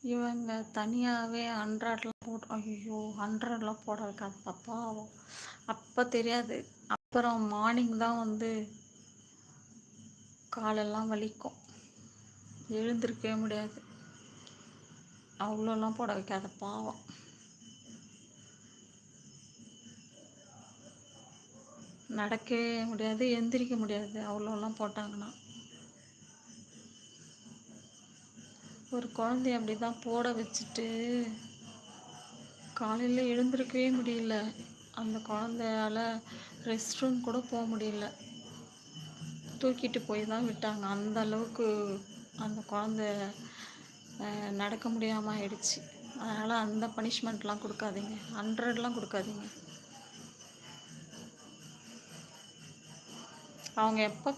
இவங்க தனியாகவே 100லாம் போட்டு ஐயோ 100லாம் போட வைக்காதப்பா பாவம். அப்போ தெரியாது. அப்புறம் மார்னிங் தான் வந்து காலெல்லாம் வலிக்கும், எழுந்திருக்கவே முடியாது. அவ்வளோலாம் போட வைக்காத பாவம். நடக்கவே முடியாது, எந்திரிக்க முடியாது அவ்வளோலாம் போட்டாங்கன்னா. ஒரு குழந்தைய அப்படி தான் போட வச்சுட்டு காலையில் எழுந்திருக்கவே முடியல. அந்த குழந்தையால ரெஸ்ட் ரூம் கூட போக முடியல. தூக்கிட்டு போய் தான் விட்டாங்க. அந்த அளவுக்கு அந்த குழந்தை நடக்க முடியாமல் ஆயிடுச்சு. அதனால் அந்த பனிஷ்மெண்ட்லாம் கொடுக்காதீங்க, 100லாம் கொடுக்காதீங்க. அவங்க எப்போ